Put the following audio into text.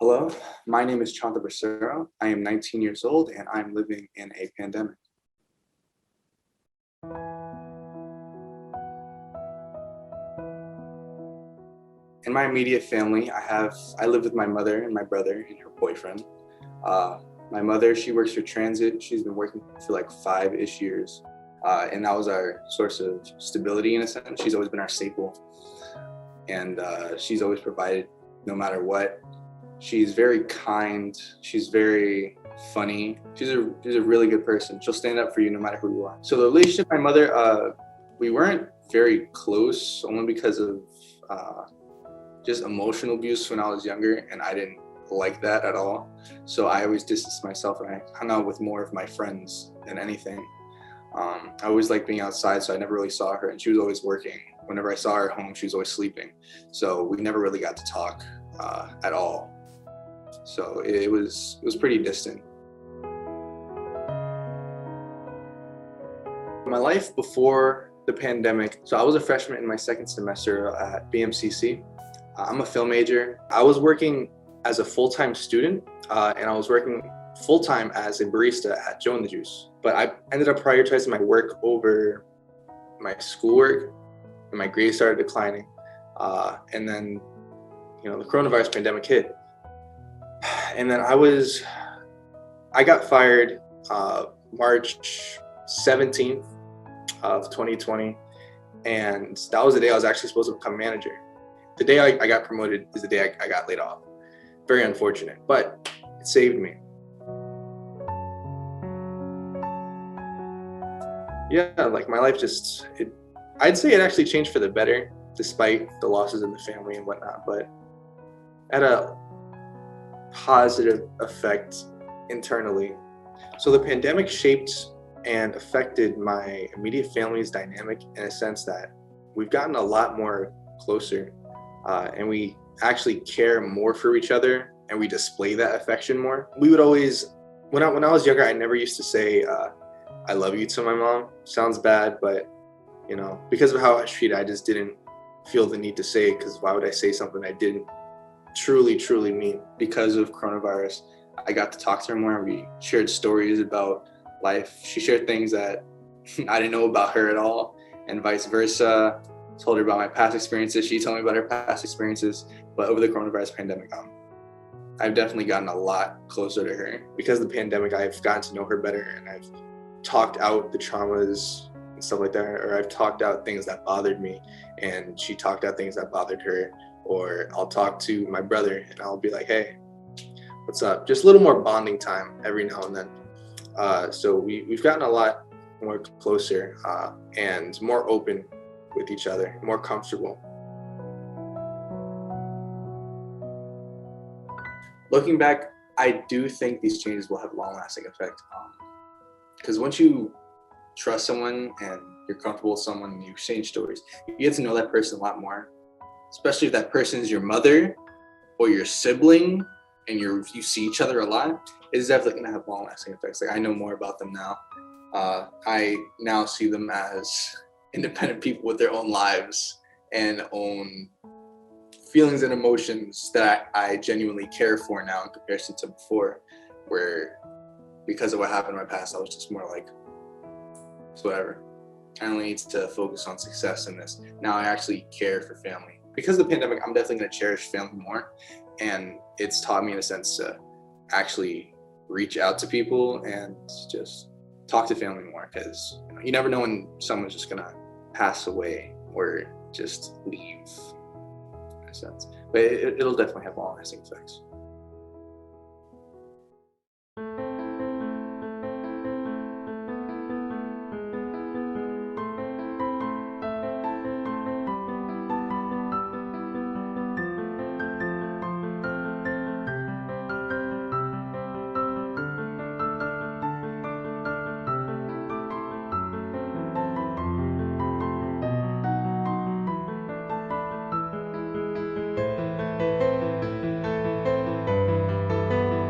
Hello, my name is Chanta Becerra. I am 19 years old and I'm living in a pandemic. In my immediate family, I live with my mother and my brother and her boyfriend. My mother, she works for transit. She's been working for like 5-ish years. And that was our source of stability in a sense. She's always been our staple. And she's always provided no matter what. She's very kind. She's very funny. She's a really good person. She'll stand up for you no matter who you are. So the relationship with my mother, we weren't very close only because of just emotional abuse when I was younger, and I didn't like that at all. So I always distanced myself and I hung out with more of my friends than anything. I always liked being outside, so I never really saw her, and she was always working. Whenever I saw her at home, she was always sleeping. So we never really got to talk at all. So it was pretty distant. My life before the pandemic, so I was a freshman in my second semester at BMCC. I'm a film major. I was working as a full-time student and I was working full-time as a barista at Joe and the Juice. But I ended up prioritizing my work over my schoolwork, and my grades started declining. And then, the coronavirus pandemic hit. And then I got fired March 17th of 2020. And that was the day I was actually supposed to become manager. The day I got promoted is the day I got laid off. Very unfortunate, but it saved me. Yeah, like my life I'd say it actually changed for the better, despite the losses in the family and whatnot, but had a positive effect internally. So the pandemic shaped and affected my immediate family's dynamic in a sense that we've gotten a lot more closer. And we actually care more for each other, and we display that affection more. We would always, when I was younger, I never used to say, I love you to my mom. Sounds bad, but because of how I was treated, I just didn't feel the need to say it, because why would I say something I didn't truly mean? Because of coronavirus, I got to talk to her more, and we shared stories about life. She shared things that I didn't know about her at all, and vice versa. Told her about my past experiences. She told me about her past experiences. But over the coronavirus pandemic, I've definitely gotten a lot closer to her. Because of the pandemic, I've gotten to know her better, and I've talked out the traumas and stuff like that, or I've talked out things that bothered me, and she talked out things that bothered her. Or I'll talk to my brother, and I'll be like, hey, what's up? Just a little more bonding time every now and then. So we've gotten a lot more closer and more open with each other, more comfortable. Looking back, I do think these changes will have long-lasting effect. Because once you trust someone and you're comfortable with someone and you exchange stories, you get to know that person a lot more. Especially if that person is your mother or your sibling and you see each other a lot, it's definitely gonna have long-lasting effects. Like, I know more about them now. I now see them as independent people with their own lives and own feelings and emotions that I genuinely care for now in comparison to before, where because of what happened in my past, I was just more like, it's whatever. I only need to focus on success in this. Now I actually care for family. Because of the pandemic, I'm definitely going to cherish family more. And it's taught me in a sense to actually reach out to people and just talk to family more, because you never know when someone's just going to pass away or just leave in a sense. But it'll definitely have long-lasting effects.